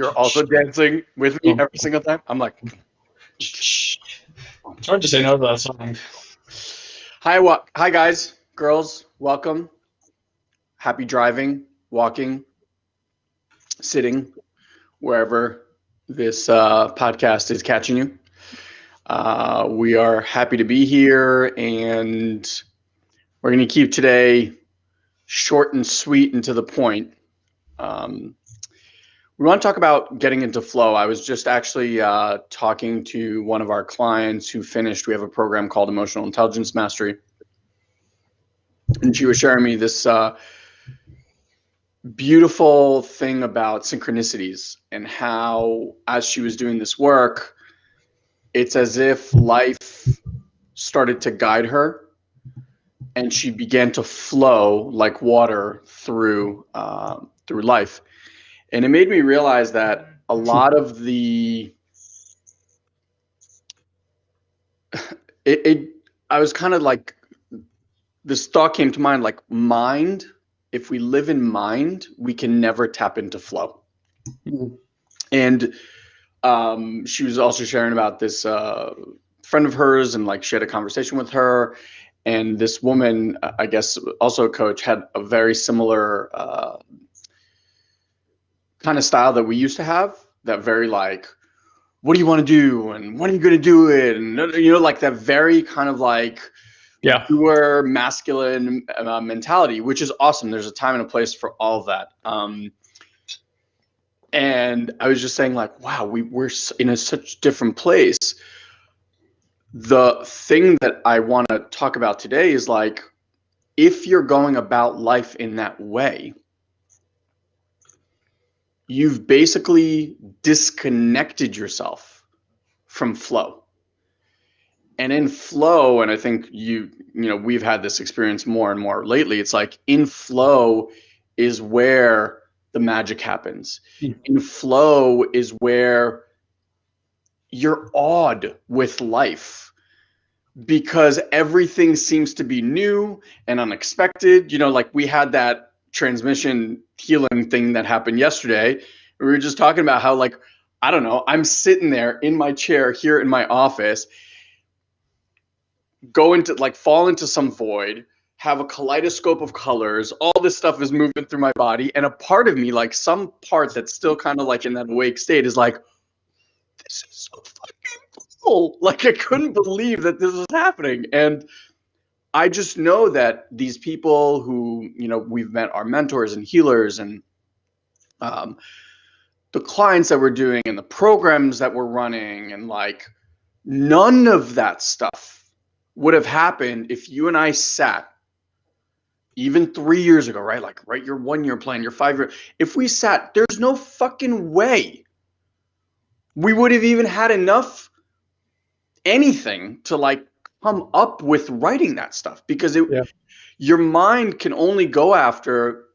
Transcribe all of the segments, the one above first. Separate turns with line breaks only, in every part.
You're also dancing with me every single time. I'm like,
It's hard to say no to that song.
hi guys, girls, welcome. Happy driving, walking, sitting, wherever this podcast is catching you. We are happy to be here, and we're going to keep today short and sweet and to the point. We want to talk about getting into flow. I was just actually talking to one of our clients who finished. We have a program called Emotional Intelligence Mastery. And she was sharing me this beautiful thing about synchronicities and how, as she was doing this work, it's as if life started to guide her and she began to flow like water through life. And it made me realize that a lot of I was kind of like, this thought came to mind, like mind, if we live in mind, we can never tap into flow. And she was also sharing about this friend of hers, and like she had a conversation with her, and this woman, I guess also a coach, had a very similar kind of style that we used to have, that very like, what do you want to do and when are you going to do it, and like that very kind of like pure masculine mentality, which is awesome. There's a time and a place for all of that. And I was just saying, like, wow, we're in such different place. The thing that I want to talk about today is like, if you're going about life in that way, you've basically disconnected yourself from flow. And in flow, and I think we've had this experience more and more lately, it's like in flow is where the magic happens. In flow is where you're awed with life, because everything seems to be new and unexpected. Like we had that transmission healing thing that happened yesterday. We were just talking about how, like, I don't know, I'm sitting there in my chair here in my office, fall into some void, have a kaleidoscope of colors, all this stuff is moving through my body, and a part of me, like some part that's still kind of like in that awake state, is like, this is so fucking cool. Like, I couldn't believe that this was happening. And I just know that these people who, we've met, our mentors and healers, and the clients that we're doing and the programs that we're running, and like, none of that stuff would have happened if you and I sat even 3 years ago, right? Like, right, your 1 year plan, your 5 year. If we sat, there's no fucking way we would have even had enough anything to like come up with writing that stuff, because your mind can only go after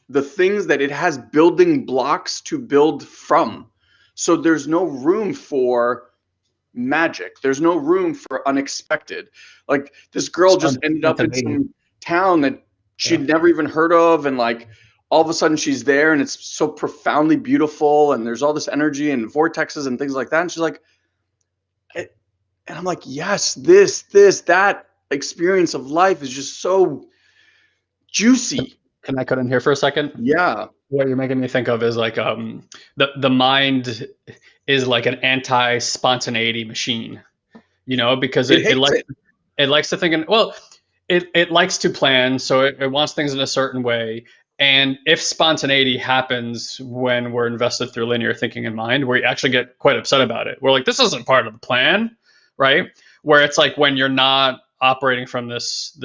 the things that it has building blocks to build from. So there's no room for magic. There's no room for unexpected. Like, this girl just ended up in some town that she'd never even heard of, and like all of a sudden she's there, and it's so profoundly beautiful, and there's all this energy and vortexes and things like that, and she's like, and I'm like, yes, that experience of life is just so juicy.
Can I cut in here for a second?
Yeah.
What you're making me think of is like the mind is like an anti-spontaneity machine, because it likes to think it likes to plan, so it wants things in a certain way. And if spontaneity happens when we're invested through linear thinking in mind, we actually get quite upset about it. We're like, this isn't part of the plan, right? Where it's like, when you're not operating from this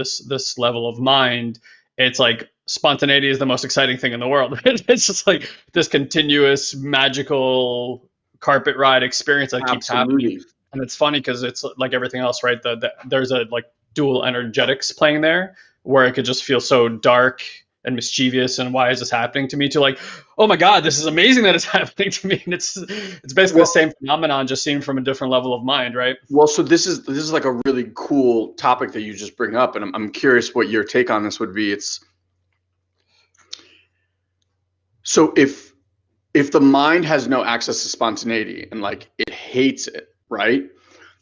level of mind, it's like spontaneity is the most exciting thing in the world. It's just like this continuous magical carpet ride experience that keeps happening. And it's funny because it's like everything else, right? There's a like dual energetics playing there, where it could just feel so dark and mischievous, and why is this happening to me, to like, oh my God, this is amazing that it's happening to me. And it's basically the same phenomenon, just seen from a different level of mind, right?
Well, so this is like a really cool topic that you just bring up, and I'm curious what your take on this would be. So if if the mind has no access to spontaneity and like it hates it, right?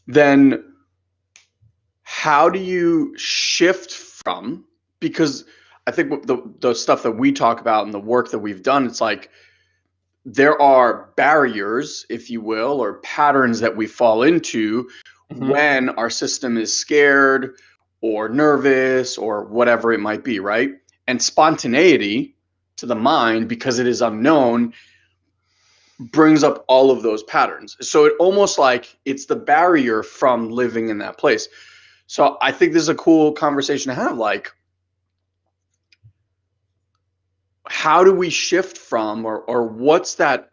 Then how do you shift from, because I think the stuff that we talk about and the work that we've done, it's like there are barriers, if you will, or patterns that we fall into when our system is scared or nervous or whatever it might be, right? And spontaneity to the mind, because it is unknown, brings up all of those patterns. So it almost like it's the barrier from living in that place. So I think this is a cool conversation to have. Like, how do we shift from, or what's that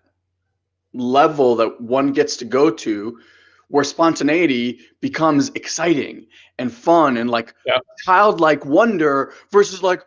level that one gets to go to where spontaneity becomes exciting and fun and like childlike wonder versus like,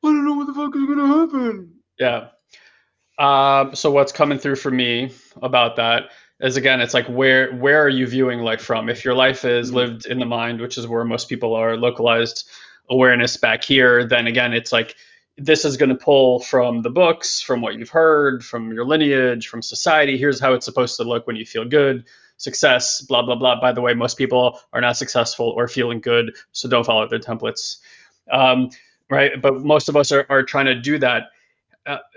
I don't know what the fuck is going to happen.
Yeah. So what's coming through for me about that is, again, it's like, where are you viewing life from? If your life is lived in the mind, which is where most people are, localized awareness back here, then again, it's like, this is going to pull from the books, from what you've heard, from your lineage, from society. Here's how it's supposed to look when you feel good, success, blah, blah, blah. By the way, most people are not successful or feeling good, so don't follow their templates. Right? But most of us are trying to do that.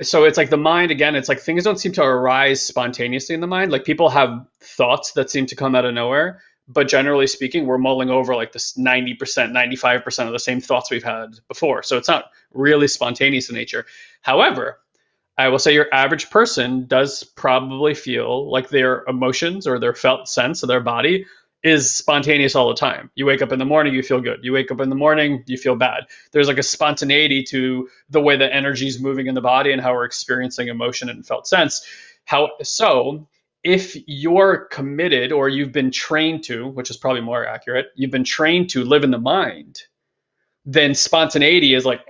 So it's like the mind, again, it's like things don't seem to arise spontaneously in the mind. Like, people have thoughts that seem to come out of nowhere, but generally speaking, we're mulling over like this 90%, 95% of the same thoughts we've had before. So it's not really spontaneous in nature. However, I will say your average person does probably feel like their emotions or their felt sense of their body is spontaneous all the time. You wake up in the morning, you feel good. You wake up in the morning, you feel bad. There's like a spontaneity to the way that energy is moving in the body and how we're experiencing emotion and felt sense. So if you're committed, or you've been trained to, which is probably more accurate, you've been trained to live in the mind, then spontaneity is like,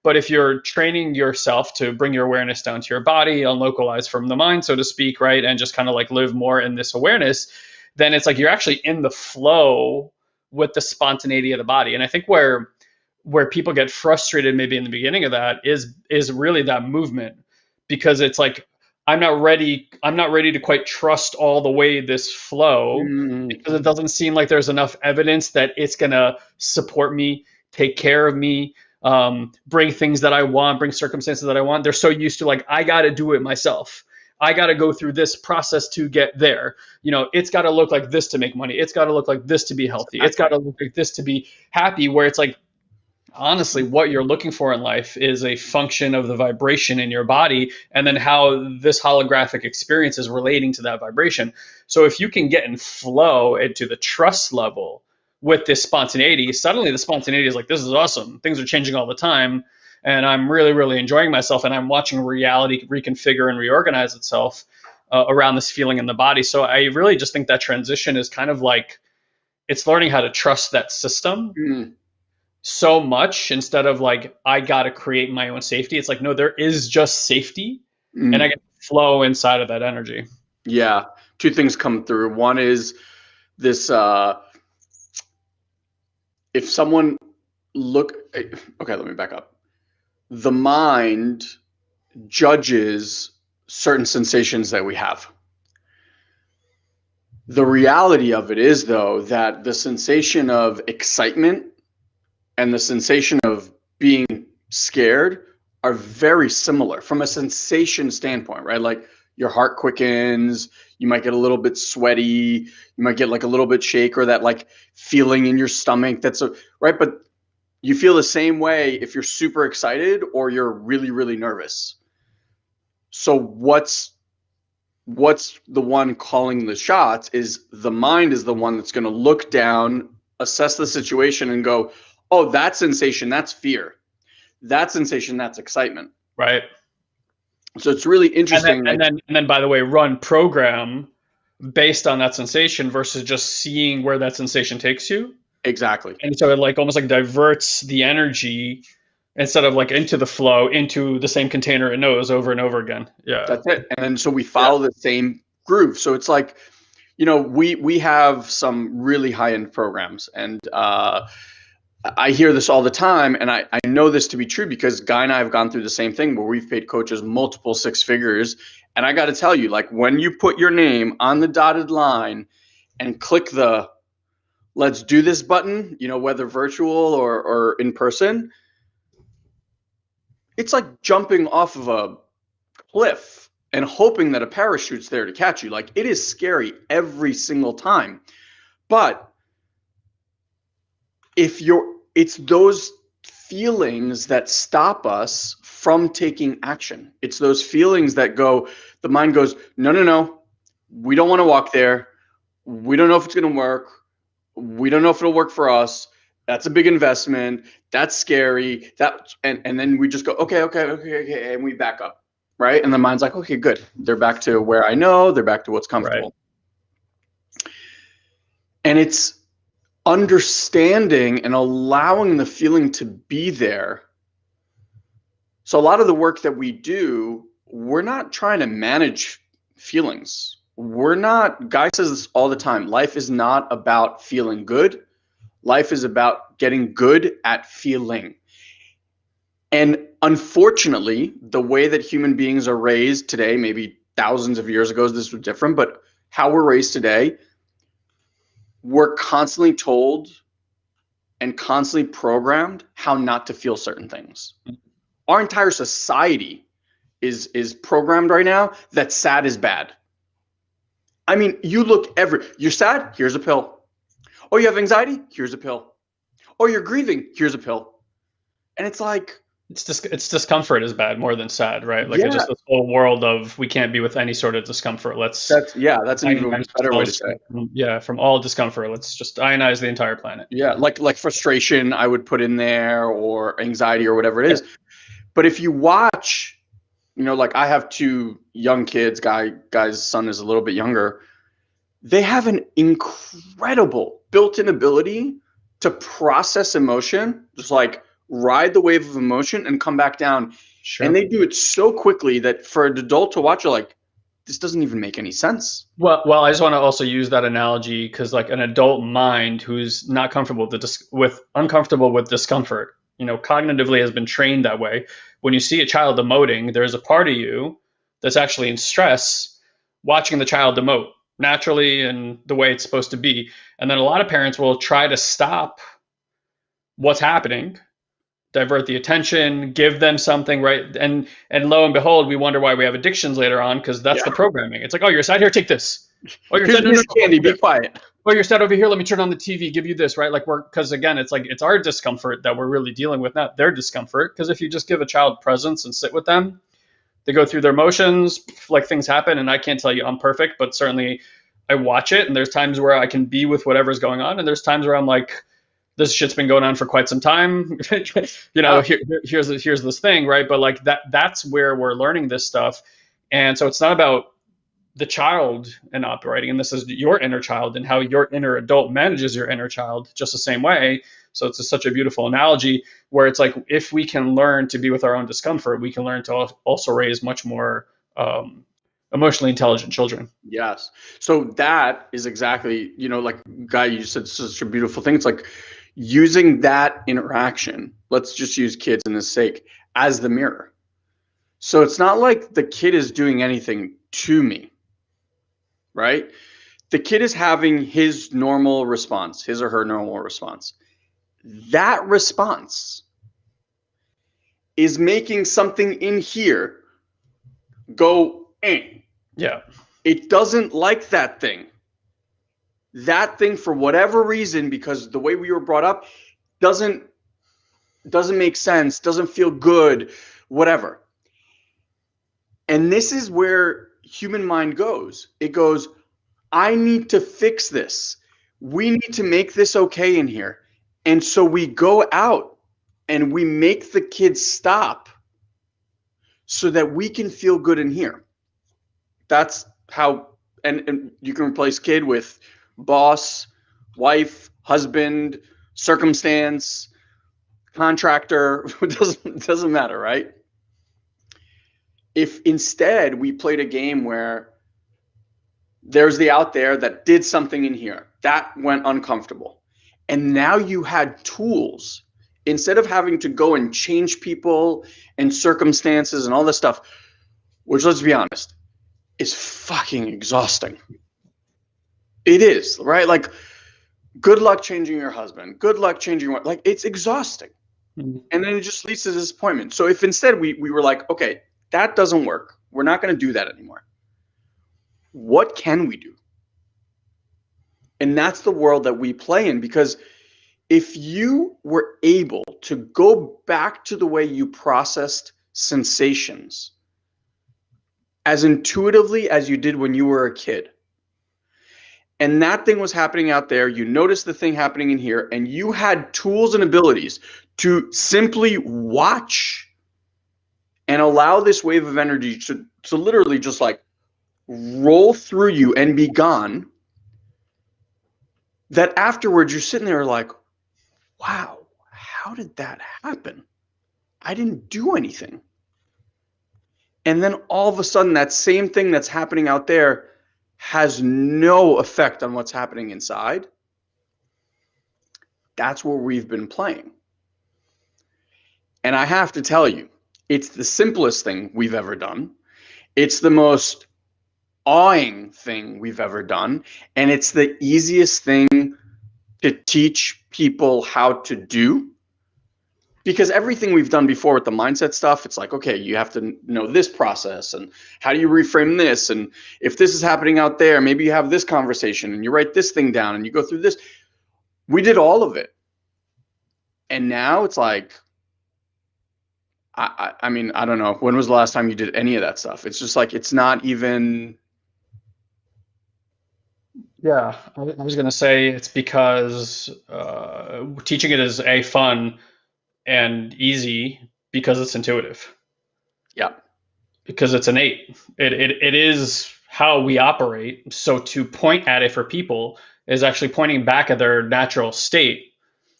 but if you're training yourself to bring your awareness down to your body, unlocalized from the mind, so to speak, right, and just kind of like live more in this awareness, then it's like you're actually in the flow with the spontaneity of the body. And I think where people get frustrated maybe in the beginning of that is really that movement, because it's like, I'm not ready to quite trust all the way this flow, because it doesn't seem like there's enough evidence that it's going to support me, take care of me, bring things that I want, bring circumstances that I want. They're so used to like, I got to do it myself. I got to go through this process to get there. It's got to look like this to make money. It's got to look like this to be healthy. It's got to look like this to be happy, where it's like, honestly, what you're looking for in life is a function of the vibration in your body, and then how this holographic experience is relating to that vibration. So if you can get in flow into the trust level with this spontaneity, suddenly the spontaneity is like, this is awesome. Things are changing all the time, and I'm really, really enjoying myself, and I'm watching reality reconfigure and reorganize itself around this feeling in the body. So I really just think that transition is kind of like, it's learning how to trust that system so much, instead of like, I got to create my own safety. It's like, no, there is just safety, and I get to flow inside of that energy.
Yeah. Two things come through. One is this, if someone okay, let me back up. The mind judges certain sensations that we have. The reality of it is, though, that the sensation of excitement and the sensation of being scared are very similar from a sensation standpoint, right? Like, your heart quickens, you might get a little bit sweaty, you might get like a little bit shake, or that like feeling in your stomach. Right. But you feel the same way if you're super excited or you're really, really nervous. So what's the one calling the shots? Is the mind is the one that's going to look down, assess the situation, and go, oh, that sensation, that's fear. That sensation, that's excitement.
Right.
So it's really interesting.
And then, by the way, run program based on that sensation versus just seeing where that sensation takes you.
Exactly.
And so it like almost like diverts the energy, instead of like into the flow, into the same container it knows over and over again. Yeah.
That's it. And so we follow the same groove. So it's like, we have some really high-end programs, and I hear this all the time, and I know this to be true because Guy and I have gone through the same thing where we've paid coaches multiple six figures. And I got to tell you, like when you put your name on the dotted line and click the let's do this button, you know, whether virtual or in person, it's like jumping off of a cliff and hoping that a parachute's there to catch you. Like it is scary every single time. But it's those feelings that stop us from taking action. It's those feelings that the mind goes, no, no, no, we don't want to walk there. We don't know if it's going to work. We don't know if it'll work for us. That's a big investment. That's scary. And then we just go, okay, and we back up, right? And the mind's like, okay, good. They're back to where I know. They're back to what's comfortable. Right. And it's understanding and allowing the feeling to be there. So a lot of the work that we do, we're not trying to manage feelings. Guy says this all the time. Life is not about feeling good. Life is about getting good at feeling. And unfortunately, the way that human beings are raised today, maybe thousands of years ago, this was different, but how we're raised today, we're constantly told and constantly programmed how not to feel certain things. Our entire society is programmed right now that sad is bad. I mean, you're sad, here's a pill. Oh, you have anxiety, here's a pill. Oh, you're grieving, here's a pill. And it's like,
it's discomfort is bad more than sad, right? Like it's just this whole world of we can't be with any sort of discomfort. That's
an even better way to say it.
Yeah, from all discomfort, let's just ionize the entire planet.
Yeah, like frustration I would put in there, or anxiety or whatever it is. But if you watch, you know, like I have two young kids, Guy's son is a little bit younger. They have an incredible built-in ability to process emotion, just like ride the wave of emotion and come back down. Sure. And they do it so quickly that for an adult to watch, you're like, this doesn't even make any sense.
Well, I just want to also use that analogy because like an adult mind who's not comfortable uncomfortable with discomfort, you know, cognitively has been trained that way. When you see a child emoting, there's a part of you that's actually in stress watching the child emote naturally and the way it's supposed to be. And then a lot of parents will try to stop what's happening, divert the attention, give them something, right? And lo and behold, we wonder why we have addictions later on because that's the programming. It's like, oh, you're sad, here, take this. Oh, you're sad,
no, candy, be quiet.
Oh, you're sad over here, let me turn on the TV, give you this, right? Like because again, it's like it's our discomfort that we're really dealing with, not their discomfort. Because if you just give a child presence and sit with them, they go through their motions, like things happen, and I can't tell you I'm perfect, but certainly I watch it, and there's times where I can be with whatever's going on, and there's times where I'm like, this shit's been going on for quite some time. You know, here's this thing, right? But like that's where we're learning this stuff. And so it's not about the child and operating, and this is your inner child and how your inner adult manages your inner child just the same way. So it's such a beautiful analogy where it's like, if we can learn to be with our own discomfort, we can learn to also raise much more emotionally intelligent children.
Yes. So that is exactly, you know, like Guy, you said such a beautiful thing. It's like using that interaction, let's just use kids in this sake, as the mirror. So it's not like the kid is doing anything to me, right? The kid is having his normal response, his or her normal response. That response is making something in here go in.
Yeah.
It doesn't like that thing. That thing, for whatever reason, because the way we were brought up, doesn't make sense, doesn't feel good, whatever. And this is where human mind goes. It goes, I need to fix this. We need to make this okay in here. And so we go out and we make the kids stop so that we can feel good in here. That's how, and you can replace kid with boss, wife, husband, circumstance, contractor. It doesn't matter, right? If instead we played a game where there's the out there that did something in here that went uncomfortable, And now you had tools. Instead of having to go and change people and circumstances and all this stuff, which, let's be honest, is fucking exhausting. It is, right? Like, good luck changing your husband. Good luck changing what? Like, it's exhausting. Mm-hmm. And then it just leads to disappointment. So if instead we were like, okay, that doesn't work. We're not going to do that anymore. What can we do? And that's the world that we play in, because if you were able to go back to the way you processed sensations as intuitively as you did when you were a kid, and that thing was happening out there, you noticed the thing happening in here, and you had tools and abilities to simply watch and allow this wave of energy to literally just like roll through you and be gone, that afterwards you're sitting there like, wow, how did that happen? I didn't do anything. And then all of a sudden that same thing that's happening out there has no effect on what's happening inside. That's where we've been playing. And I have to tell you, it's the simplest thing we've ever done. It's the most awing thing we've ever done. And it's the easiest thing to teach people how to do. Because everything we've done before with the mindset stuff, it's like, okay, you have to know this process and how do you reframe this? And if this is happening out there, maybe you have this conversation and you write this thing down and you go through this. We did all of it. And now it's like, I mean, I don't know. When was the last time you did any of that stuff? It's just like, it's not even.
Yeah, I was going to say it's because teaching it is fun and easy because it's intuitive.
Yeah.
Because it's innate. It is how we operate. So to point at it for people is actually pointing back at their natural state,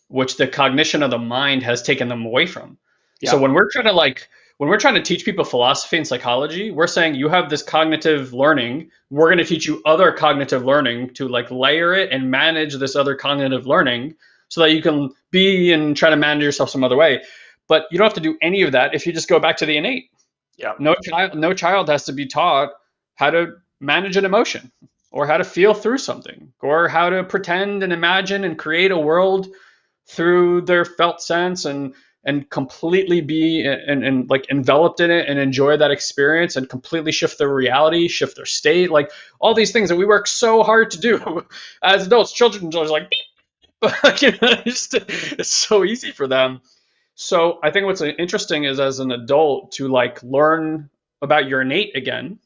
which the cognition of the mind has taken them away from. Yeah. So when we're trying to teach people philosophy and psychology, we're saying you have this cognitive learning. We're going to teach you other cognitive learning to like layer it and manage this other cognitive learning so that you can be and try to manage yourself some other way. But you don't have to do any of that if you just go back to the innate.
Yeah.
No child has to be taught how to manage an emotion or how to feel through something or how to pretend and imagine and create a world through their felt sense and completely be and like enveloped in it and enjoy that experience and completely shift their reality, shift their state, like all these things that we work so hard to do as adults. Children are just like, beep. You know, it's so easy for them. So I think what's interesting is as an adult to like learn about your innate again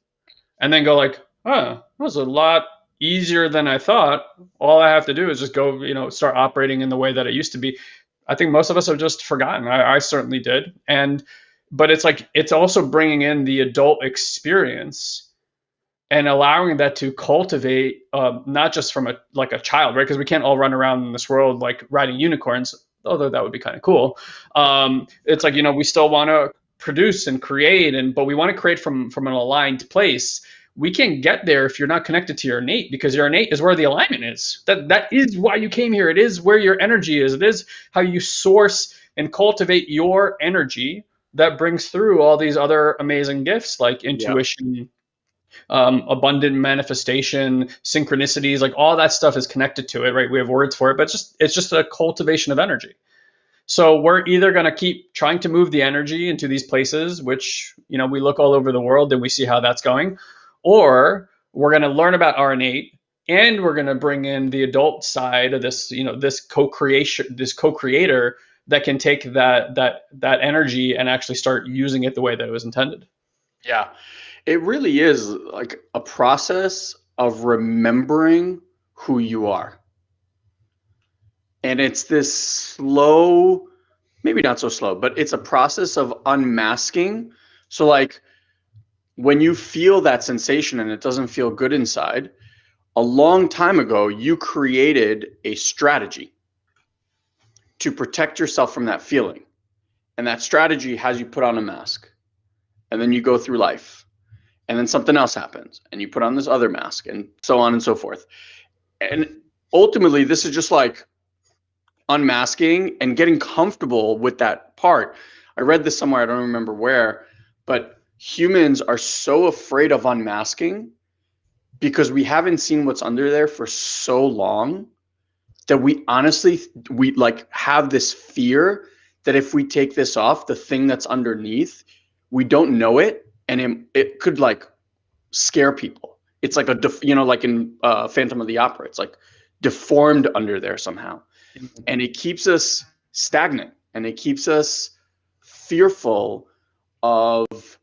and then go like, oh, that was a lot easier than I thought. All I have to do is just go, start operating in the way that it used to be. I think most of us have just forgotten. I certainly did. But it's like, it's also bringing in the adult experience and allowing that to cultivate, not just from a child, right? Because we can't all run around in this world like riding unicorns, although that would be kind of cool. It's like, we still want to produce and create, but we want to create from an aligned place. We can't get there if you're not connected to your innate, because your innate is where the alignment is. That is why you came here. It is where your energy is. It is how you source and cultivate your energy that brings through all these other amazing gifts like intuition, abundant manifestation, synchronicities, like all that stuff is connected to it, right? We have words for it, but it's just a cultivation of energy. So we're either going to keep trying to move the energy into these places, which, we look all over the world and we see how that's going, or we're going to learn about our innate and we're going to bring in the adult side of this, this co-creation, this co-creator that can take that energy and actually start using it the way that it was intended.
Yeah. It really is like a process of remembering who you are. And it's this slow, maybe not so slow, but it's a process of unmasking. So like when you feel that sensation and it doesn't feel good inside, a long time ago, you created a strategy to protect yourself from that feeling. And that strategy has you put on a mask. And then you go through life. And then something else happens and you put on this other mask and so on and so forth. And ultimately, this is just like unmasking and getting comfortable with that part. I read this somewhere, I don't remember where, but humans are so afraid of unmasking because we haven't seen what's under there for so long that we like have this fear that if we take this off, the thing that's underneath, we don't know it, and it could like scare people. It's like like in Phantom of the Opera, it's like deformed under there somehow, and it keeps us stagnant, and it keeps us fearful of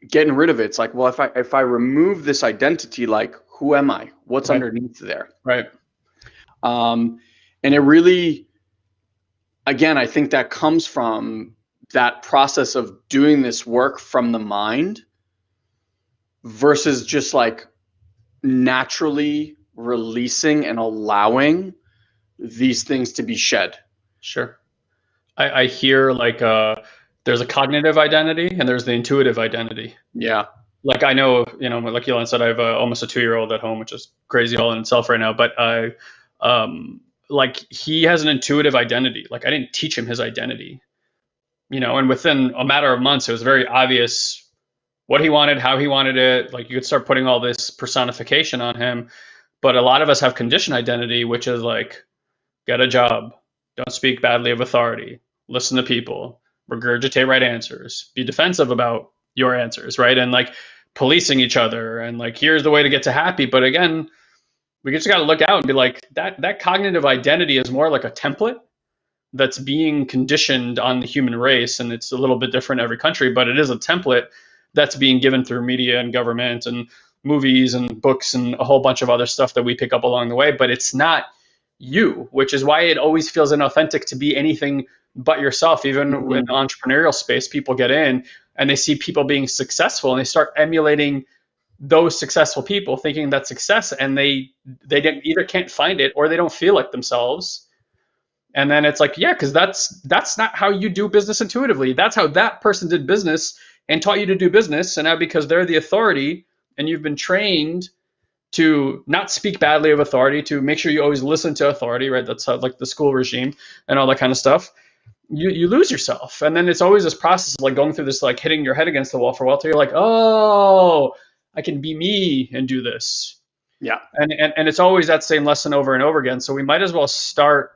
getting rid of it. It's like, well, if I remove this identity, like, who am I? What's underneath there?
Right.
And it really, again, I think that comes from that process of doing this work from the mind versus just like naturally releasing and allowing these things to be shed.
Sure. I hear like there's a cognitive identity and there's the intuitive identity.
Yeah.
Like I know, like Elon said, I have almost a 2-year-old at home, which is crazy all in itself right now. But like he has an intuitive identity. Like I didn't teach him his identity, and within a matter of months, it was very obvious what he wanted, how he wanted it. Like you could start putting all this personification on him. But a lot of us have conditioned identity, which is like, get a job, don't speak badly of authority, listen to people, regurgitate right answers, be defensive about your answers, right? And like policing each other and like, here's the way to get to happy. But again, we just got to look out and be like, that cognitive identity is more like a template that's being conditioned on the human race. And it's a little bit different every country, but it is a template that's being given through media and government and movies and books and a whole bunch of other stuff that we pick up along the way. But it's not you, which is why it always feels inauthentic to be anything but yourself. Even in the entrepreneurial space, people get in and they see people being successful and they start emulating those successful people, thinking that's success, and they either can't find it or they don't feel like themselves. And then it's like, yeah, because that's not how you do business intuitively. That's how that person did business and taught you to do business. And now because they're the authority and you've been trained to not speak badly of authority, to make sure you always listen to authority, right? That's how, like the school regime and all that kind of stuff. You lose yourself. And then it's always this process of like going through this, like hitting your head against the wall for a while till you're like, oh, I can be me and do this.
Yeah.
And it's always that same lesson over and over again. So we might as well start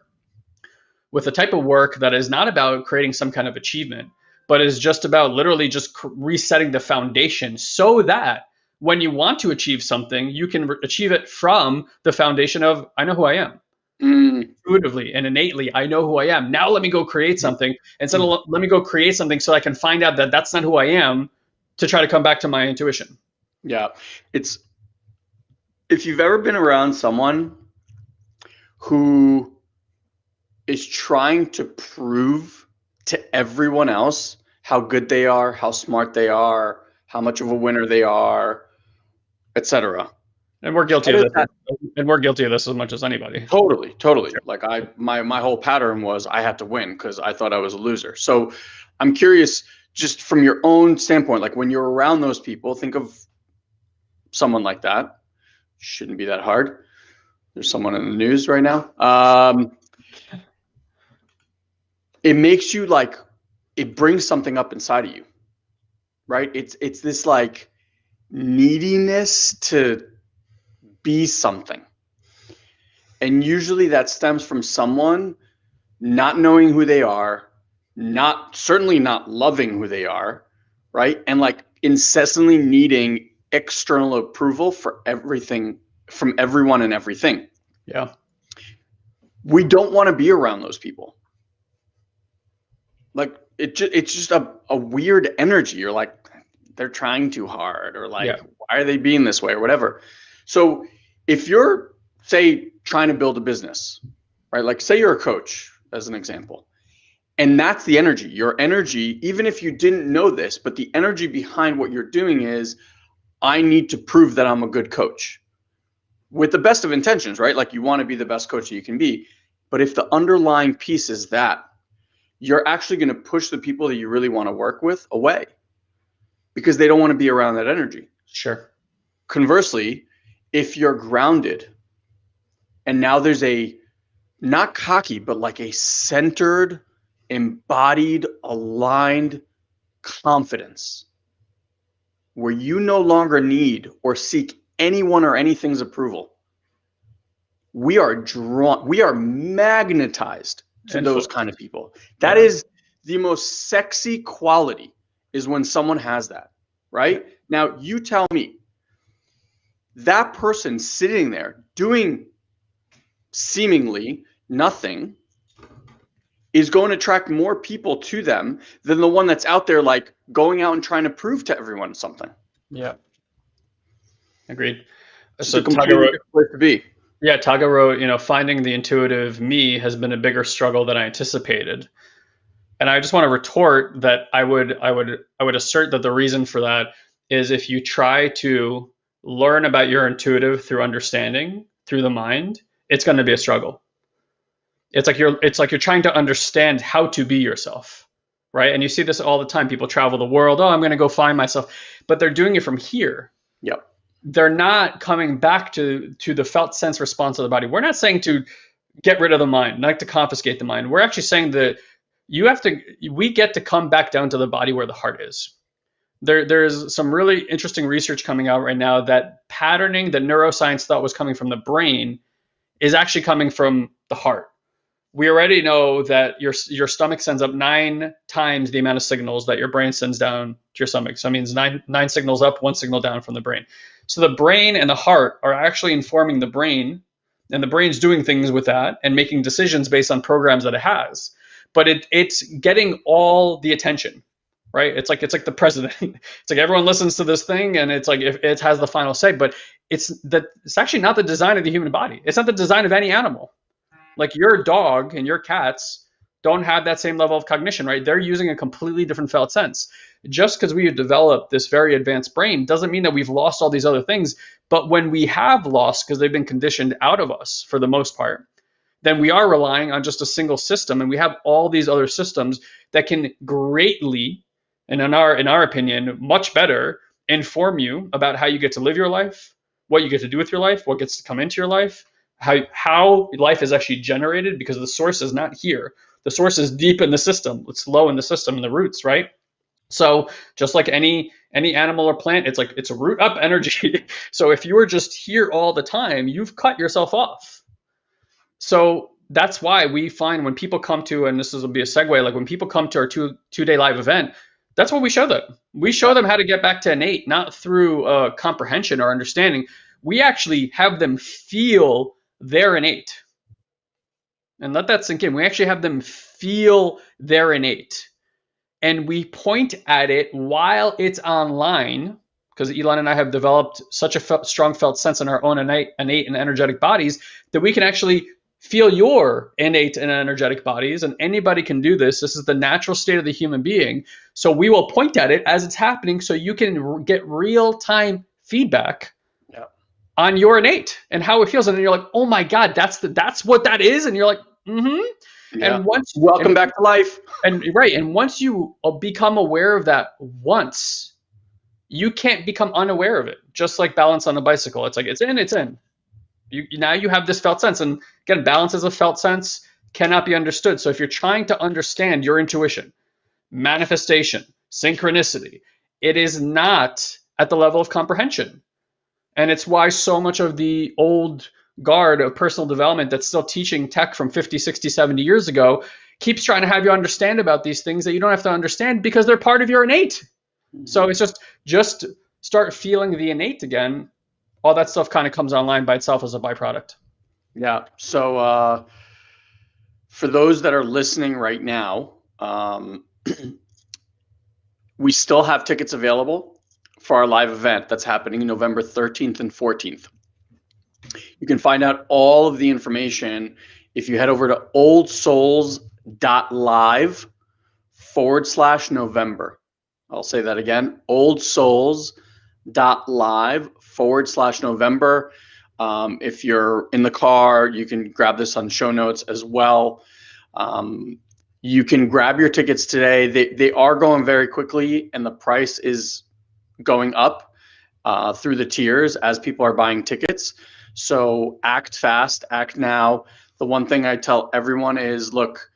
with a type of work that is not about creating some kind of achievement, but is just about literally just resetting the foundation so that when you want to achieve something, you can achieve it from the foundation of, I know who I am. Intuitively and innately, I know who I am. Now let me go create something instead of let me go create something so I can find out that that's not who I am, to try to come back to my intuition.
Yeah. It's, if you've ever been around someone who is trying to prove to everyone else how good they are, how smart they are, how much of a winner they are, etc.
And we're guilty of this. And we're guilty of this as much as anybody.
Totally. Sure. Like my whole pattern was I had to win because I thought I was a loser. So I'm curious, just from your own standpoint, like when you're around those people, think of someone like that. Shouldn't be that hard. There's someone in the news right now. It makes you like, it brings something up inside of you, right? It's this like neediness to be something. And usually that stems from someone not knowing who they are, certainly not loving who they are, right? And like incessantly needing external approval for everything from everyone and everything.
Yeah.
We don't want to be around those people. Like it's just a weird energy. You're like, they're trying too hard, or like, why are they being this way, or whatever. So if you're, say, trying to build a business, right? Like say you're a coach, as an example, and that's the energy. Your energy, even if you didn't know this, but the energy behind what you're doing is, I need to prove that I'm a good coach, with the best of intentions, right? Like you want to be the best coach that you can be. But if the underlying piece is that, you're actually going to push the people that you really want to work with away because they don't want to be around that energy.
Sure.
Conversely, if you're grounded and now there's a not cocky, but like a centered, embodied, aligned confidence where you no longer need or seek anyone or anything's approval. We are drawn, we are magnetized to those kind of people. That is the most sexy quality, is when someone has that, right? Now, you tell me, that person sitting there doing seemingly nothing is going to attract more people to them than the one that's out there like going out and trying to prove to everyone something.
Yeah. Agreed.
It's
So
a completely different place to be.
Yeah, Taga wrote, finding the intuitive me has been a bigger struggle than I anticipated. And I just want to retort that I would assert that the reason for that is if you try to learn about your intuitive through understanding, through the mind, it's going to be a struggle. It's like you're trying to understand how to be yourself, right? And you see this all the time. People travel the world. Oh, I'm going to go find myself, but they're doing it from here.
Yep.
They're not coming back to the felt sense response of the body. We're not saying to get rid of the mind, not to confiscate the mind. We're actually saying that we get to come back down to the body where the heart is. There's some really interesting research coming out right now that patterning that neuroscience thought was coming from the brain is actually coming from the heart. We already know that your stomach sends up 9 times the amount of signals that your brain sends down to your stomach. So it means nine signals up, 1 signal down from the brain. So the brain and the heart are actually informing the brain, and the brain's doing things with that and making decisions based on programs that it has. But it's getting all the attention, right? It's like the president. It's like everyone listens to this thing, and it's like if it has the final say. But it's actually not the design of the human body. It's not the design of any animal. Like your dog and your cats don't have that same level of cognition, right? They're using a completely different felt sense. Just because we have developed this very advanced brain doesn't mean that we've lost all these other things. But when we have lost, because they've been conditioned out of us for the most part, then we are relying on just a single system, and we have all these other systems that can greatly, and in our opinion, much better inform you about how you get to live your life, what you get to do with your life, what gets to come into your life, how life is actually generated, because the source is not here. The source is deep in the system. It's low in the system, in the roots, right? So just like any animal or plant, it's a root up energy. So if you are just here all the time, you've cut yourself off. So that's why we find when people come to, and this will be a segue, like when people come to our two-day live event, that's what we show them. We show them how to get back to innate, not through comprehension or understanding. We actually have them feel their innate. And let that sink in. We actually have them feel their innate. And we point at it while it's online, because Elon and I have developed such a strong felt sense in our own innate and energetic bodies that we can actually feel your innate and energetic bodies. And anybody can do this. This is the natural state of the human being. So we will point at it as it's happening so you can get real-time feedback on your innate and how it feels. And then you're like, oh my God, that's what that is. And you're like, mm-hmm.
Yeah.
And
welcome back to life.
And right. And once you become aware of that once, you can't become unaware of it. Just like balance on a bicycle. It's like, it's in. Now you have this felt sense. And again, balance as a felt sense cannot be understood. So if you're trying to understand your intuition, manifestation, synchronicity, it is not at the level of comprehension. And it's why so much of the old guard of personal development that's still teaching tech from 50, 60, 70 years ago keeps trying to have you understand about these things that you don't have to understand because they're part of your innate. So it's just start feeling the innate again. All that stuff kind of comes online by itself as a byproduct.
Yeah. So for those that are listening right now, we still have tickets available for our live event that's happening November 13th and 14th. You can find out all of the information if you head over to oldsouls.live/November. I'll say that again, oldsouls.live/November. If you're in the car, you can grab this on show notes as well. You can grab your tickets today. They are going very quickly, and the price is going up through the tiers as people are buying tickets. So act fast, act now. the one thing I tell everyone is, look,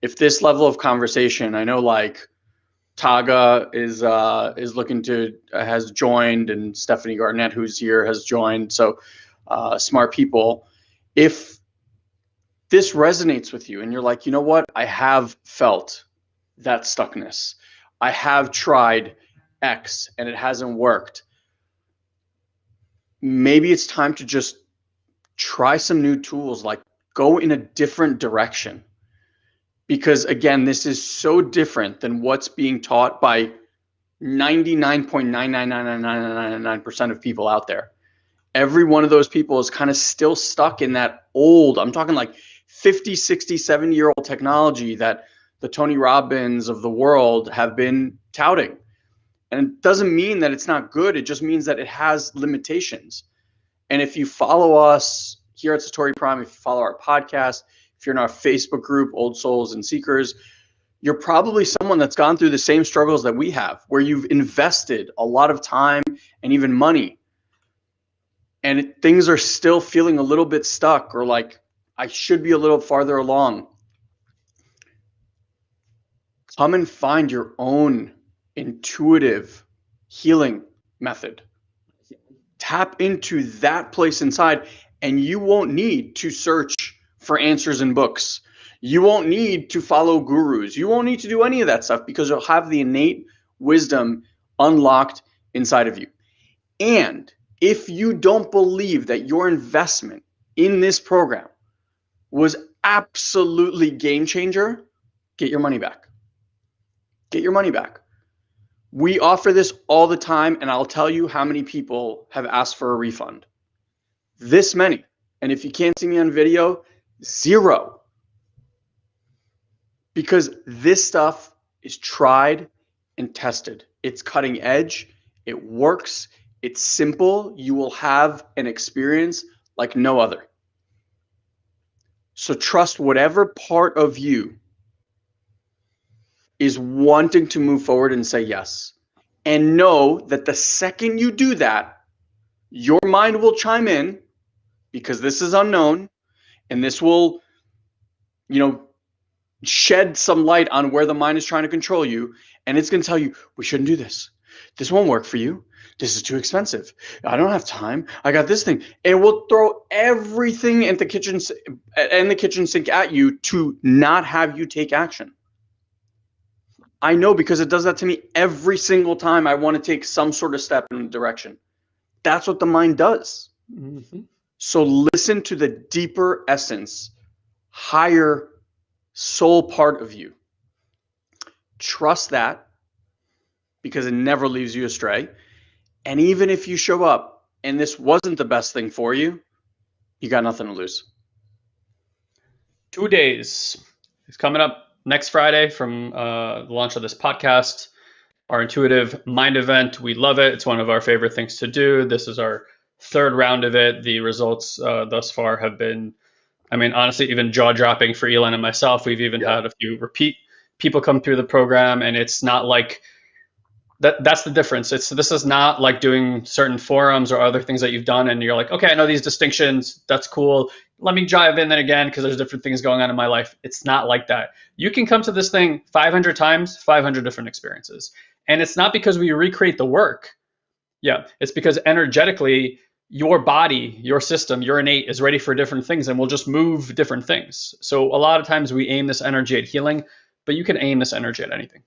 if this level of conversation, I know like Taga is looking to has joined, and Stephanie Garnett, who's here, has joined. So smart people. If this resonates with you and you're like, you know what, I have felt that stuckness. I have tried X and it hasn't worked. Maybe it's time to just try some new tools, like go in a different direction. Because again, this is so different than what's being taught by 99.9999999% of people out there. Every one of those people is kind of still stuck in that old, I'm talking like 50, 60, 70-year-old technology that the Tony Robbins of the world have been touting. And it doesn't mean that it's not good. It just means that it has limitations. And if you follow us here at Satori Prime, if you follow our podcast, if you're in our Facebook group, Old Souls and Seekers, you're probably someone that's gone through the same struggles that we have, where you've invested a lot of time and even money, and things are still feeling a little bit stuck, or like, I should be a little farther along. Come and find your own intuitive healing method. Tap into that place inside, and you won't need to search for answers in books. You won't need to follow gurus. You won't need to do any of that stuff, because you'll have the innate wisdom unlocked inside of you. And if you don't believe that your investment in this program was absolutely game changer, get your money back. Get your money back. We offer this all the time, and I'll tell you how many people have asked for a refund. This many. And if you can't see me on video, 0. Because this stuff is tried and tested. It's cutting edge. It works. It's simple. You will have an experience like no other. So trust whatever part of you is wanting to move forward and say yes. And know that the second you do that, your mind will chime in, because this is unknown, and this will, shed some light on where the mind is trying to control you. And it's going to tell you, we shouldn't do this. This won't work for you. This is too expensive. I don't have time. I got this thing. It will throw everything in the kitchen sink at you to not have you take action. I know, because it does that to me every single time I want to take some sort of step in a direction. That's what the mind does. Mm-hmm. So listen to the deeper essence, higher soul part of you. Trust that, because it never leaves you astray. And even if you show up and this wasn't the best thing for you, you got nothing to lose.
2 days. It's coming up next Friday from the launch of this podcast, our intuitive mind event. We love it. It's one of our favorite things to do. This is our 3rd round of it. The results thus far have been, honestly, even jaw-dropping for Elon and myself. We've even had a few repeat people come through the program, and it's not like that's the difference. This is not like doing certain forums or other things that you've done and you're like, okay, I know these distinctions. That's cool. Let me dive in then again, because there's different things going on in my life. It's not like that. You can come to this thing 500 times, 500 different experiences. And it's not because we recreate the work. Yeah, it's because energetically, your body, your system, your innate is ready for different things, and we'll just move different things. So a lot of times we aim this energy at healing, but you can aim this energy at anything.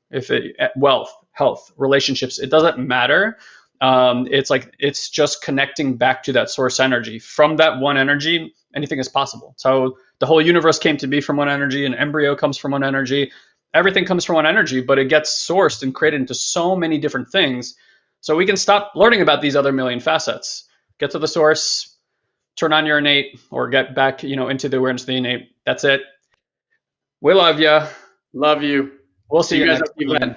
At wealth, health, relationships, it doesn't matter. It's just connecting back to that source energy. From that one energy, anything is possible. So the whole universe came to be from one energy, an embryo comes from one energy. Everything comes from one energy, but it gets sourced and created into so many different things. So we can stop learning about these other million facets. Get to the source, turn on your innate, or get back, into the awareness of the innate. That's it. We love you.
Love you.
We'll see you guys at the event.